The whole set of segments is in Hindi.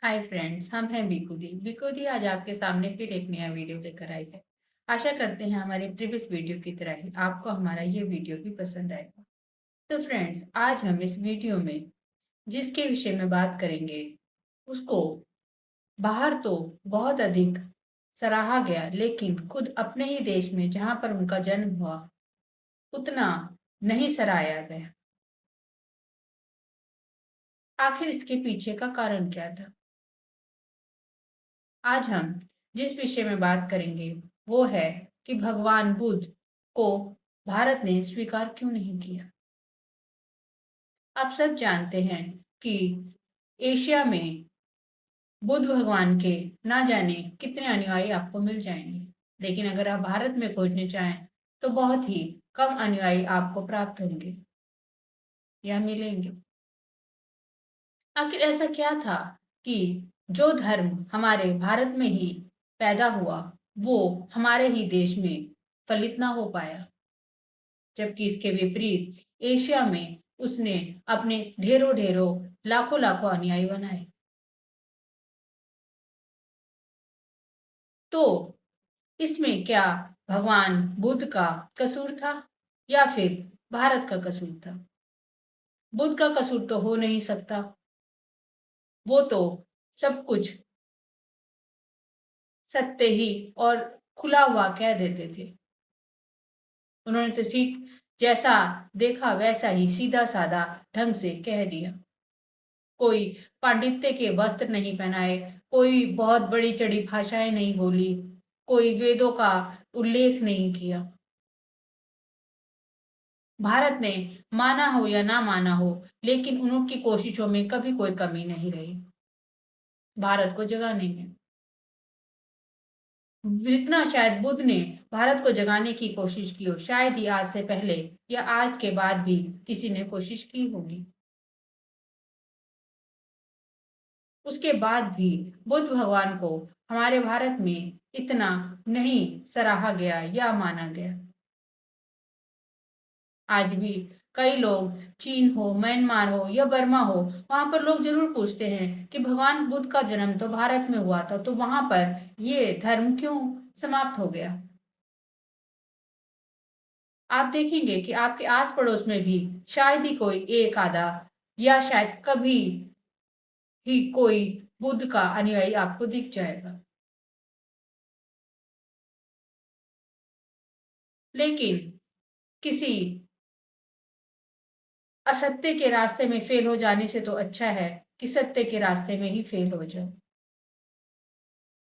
हाय फ्रेंड्स, हम हैं बीकू दी आज आपके सामने फिर एक नया वीडियो लेकर आई है। आशा करते हैं हमारे प्रीवियस वीडियो की तरह ही आपको हमारा ये वीडियो भी पसंद आएगा। तो फ्रेंड्स, आज हम इस वीडियो में जिसके विषय में बात करेंगे उसको बाहर तो बहुत अधिक सराहा गया, लेकिन खुद अपने ही देश में जहां पर उनका जन्म हुआ उतना नहीं सराहाया गया। आखिर इसके पीछे का कारण क्या था? आज हम जिस विषय में बात करेंगे वो है कि भगवान बुद्ध को भारत ने स्वीकार क्यों नहीं किया। आप सब जानते हैं कि एशिया में बुद्ध भगवान के ना जाने कितने अनुयायी आपको मिल जाएंगे, लेकिन अगर आप भारत में खोजने चाहें तो बहुत ही कम अनुयायी आपको प्राप्त होंगे या मिलेंगे। आखिर ऐसा क्या था कि जो धर्म हमारे भारत में ही पैदा हुआ वो हमारे ही देश में फलित ना हो पाया, जबकि इसके विपरीत एशिया में उसने अपने ढेरों ढेरों लाखों लाखों अनुयायी बनाए। तो इसमें क्या भगवान बुद्ध का कसूर था या फिर भारत का कसूर था? बुद्ध का कसूर तो हो नहीं सकता, वो तो सब कुछ सत्य ही और खुला हुआ कह देते थे। उन्होंने तो ठीक जैसा देखा वैसा ही सीधा साधा ढंग से कह दिया। कोई पांडित्य के वस्त्र नहीं पहनाए, कोई बहुत बड़ी चढ़ी भाषाएं नहीं बोली, कोई वेदों का उल्लेख नहीं किया। भारत ने माना हो या ना माना हो, लेकिन उनकी कोशिशों में कभी कोई कमी नहीं रही भारत को जगाने में। जितना शायद बुद्ध ने भारत को जगाने की कोशिश की हो, शायद ही आज से पहले या आज के बाद भी किसी ने कोशिश की होगी। उसके बाद भी बुद्ध भगवान को हमारे भारत में इतना नहीं सराहा गया या माना गया। आज भी कई लोग, चीन हो, म्यांमार हो या बर्मा हो, वहां पर लोग जरूर पूछते हैं कि भगवान बुद्ध का जन्म तो भारत में हुआ था, तो वहां पर ये धर्म क्यों समाप्त हो गया? आप देखेंगे कि आपके आस पड़ोस में भी शायद ही कोई एक आधा या शायद कभी ही कोई बुद्ध का अनुयायी आपको दिख जाएगा। लेकिन किसी असत्य के रास्ते में फेल हो जाने से तो अच्छा है कि सत्य के रास्ते में ही फेल हो जाओ।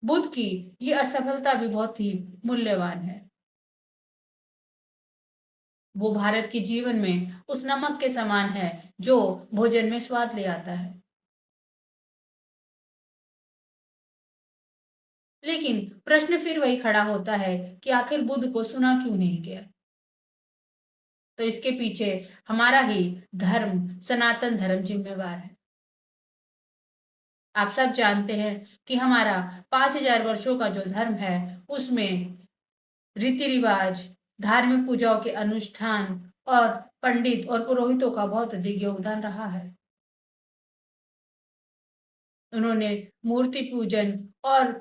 बुद्ध की ये असफलता भी बहुत ही मूल्यवान है। वो भारत के जीवन में उस नमक के समान है जो भोजन में स्वाद ले आता है। लेकिन प्रश्न फिर वही खड़ा होता है कि आखिर बुद्ध को सुना क्यों नहीं गया? तो इसके पीछे हमारा ही धर्म, सनातन धर्म जिम्मेवार है। आप सब जानते हैं कि हमारा 5000 वर्षों का जो धर्म है उसमें रीति रिवाज, धार्मिक पूजाओं के अनुष्ठान और पंडित और पुरोहितों का बहुत अधिक योगदान रहा है। उन्होंने मूर्ति पूजन और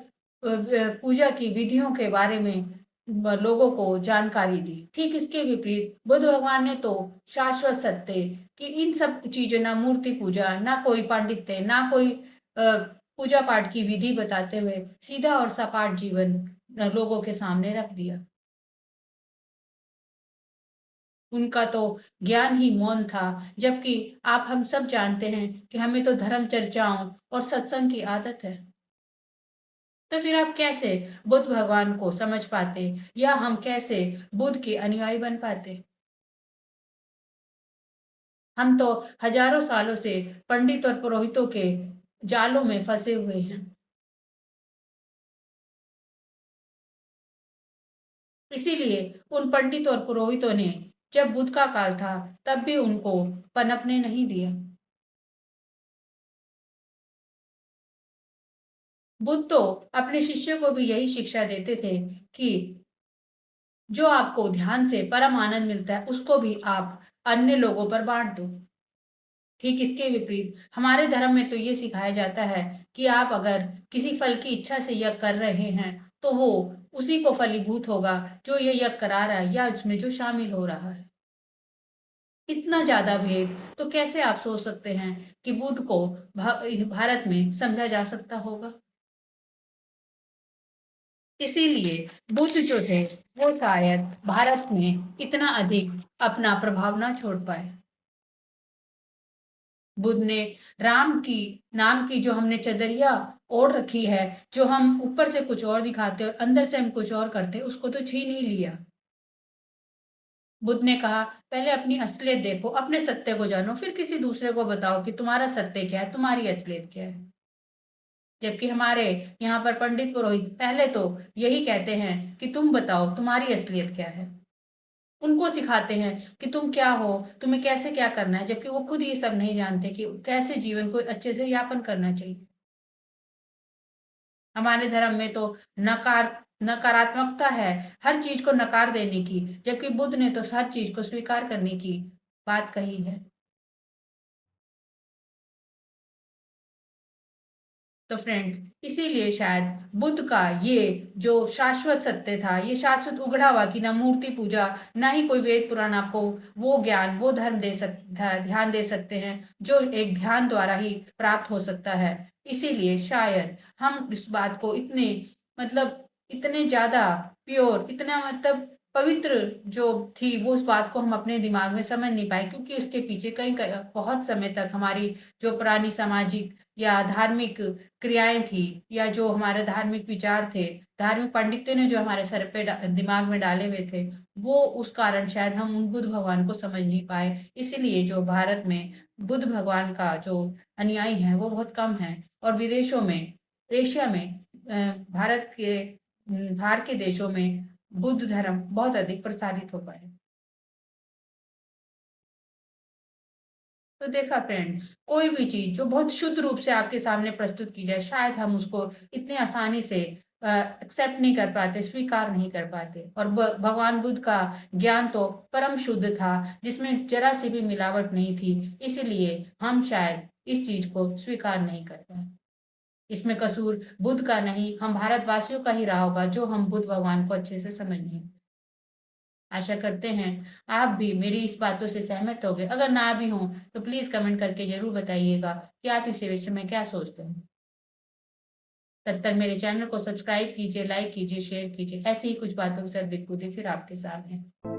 पूजा की विधियों के बारे में लोगों को जानकारी दी। ठीक इसके विपरीत बुद्ध भगवान ने तो शाश्वत सत्य कि इन सब चीजों, ना मूर्ति पूजा, ना कोई पांडित्य, ना कोई पूजा पाठ की विधि बताते हुए सीधा और सपाट जीवन लोगों के सामने रख दिया। उनका तो ज्ञान ही मौन था, जबकि आप हम सब जानते हैं कि हमें तो धर्म चर्चाओं और सत्संग की आदत है। तो फिर आप कैसे बुद्ध भगवान को समझ पाते या हम कैसे बुद्ध के अनुयायी बन पाते? हम तो हजारों सालों से पंडित और पुरोहितों के जालों में फंसे हुए हैं। इसीलिए उन पंडित और पुरोहितों ने जब बुद्ध का काल था तब भी उनको पनपने नहीं दिया। बुद्ध तो अपने शिष्यों को भी यही शिक्षा देते थे कि जो आपको ध्यान से परम आनंद मिलता है उसको भी आप अन्य लोगों पर बांट दो। ठीक इसके विपरीत हमारे धर्म में तो ये सिखाया जाता है कि आप अगर किसी फल की इच्छा से यज्ञ कर रहे हैं, तो वो उसी को फलीभूत होगा जो ये यज्ञ करा रहा है या उसमें जो शामिल हो रहा है। इतना ज़्यादा भेद, तो कैसे आप सोच सकते हैं कि बुद्ध को भारत में समझा जा सकता होगा? इसीलिए बुद्ध जो थे, वो शायद भारत में इतना अधिक अपना प्रभाव ना छोड़ पाए। बुद्ध ने राम की नाम की जो हमने चदरिया ओढ़ रखी है, जो हम ऊपर से कुछ और दिखाते हैं और अंदर से हम कुछ और करते हैं, उसको तो छीन ही लिया। बुद्ध ने कहा, पहले अपनी असलियत देखो, अपने सत्य को जानो, फिर किसी दूसरे को बताओ कि तुम्हारा सत्य क्या है, तुम्हारी असलियत क्या है। जबकि हमारे यहाँ पर पंडित पुरोहित पहले तो यही कहते हैं कि तुम बताओ तुम्हारी असलियत क्या है। उनको सिखाते हैं कि तुम क्या हो, तुम्हें कैसे क्या करना है, जबकि वो खुद ये सब नहीं जानते कि कैसे जीवन को अच्छे से यापन करना चाहिए। हमारे धर्म में तो नकारात्मकता है, हर चीज़ को नकार देने की, जबकि बुद्ध ने तो हर चीज़ को स्वीकार करने की बात कही है। तो फ्रेंड्स, इसीलिए शायद बुद्ध का ये जो शाश्वत सत्य था, ये शाश्वत उगड़ा हुआ कि ना मूर्ति पूजा, ना ही कोई वेद पुराण आपको वो ज्ञान, वो धर्म ध्यान दे सकते हैं, जो एक ध्यान द्वारा ही प्राप्त हो सकता है। इसीलिए शायद हम इस बात को इतने मतलब इतने ज़्यादा प्योर, इतना पवित्र जो थी, वो उस बात को हम अपने दिमाग में समझ नहीं पाए, क्योंकि उसके पीछे कई बहुत समय तक हमारी जो पुरानी सामाजिक या धार्मिक क्रियाएँ थी या जो हमारे धार्मिक विचार थे, धार्मिक पांडित्य ने जो हमारे सर पे दिमाग में डाले हुए थे, वो उस कारण शायद हम उन बुद्ध भगवान को समझ नहीं पाए। इसीलिए जो भारत में बुद्ध भगवान का जो अनुयायी हैं, वो बहुत कम हैं और विदेशों में, एशिया में भारत के बाहर के देशों में बुद्ध धर्म बहुत अधिक प्रसारित हो पाए। तो देखा फ्रेंड, कोई भी चीज़ जो बहुत शुद्ध रूप से आपके सामने प्रस्तुत की जाए, शायद हम उसको इतनी आसानी से एक्सेप्ट नहीं कर पाते, स्वीकार नहीं कर पाते। और भगवान बुद्ध का ज्ञान तो परम शुद्ध था, जिसमें ज़रा सी भी मिलावट नहीं थी। इसीलिए हम शायद इस चीज़ को स्वीकार नहीं कर पाए। इसमें कसूर बुद्ध का नहीं, हम भारतवासियों का ही रहा होगा, जो हम बुद्ध भगवान को अच्छे से समझ नहीं पाए। आशा करते हैं आप भी मेरी इस बातों से सहमत होंगे। अगर ना भी हों तो प्लीज़ कमेंट करके ज़रूर बताइएगा कि आप इस विषय में क्या सोचते हैं। तब तक मेरे चैनल को सब्सक्राइब कीजिए, लाइक कीजिए, शेयर कीजिए। ऐसी ही कुछ बातों के साथ बिल्कुल ही फिर आपके सामने।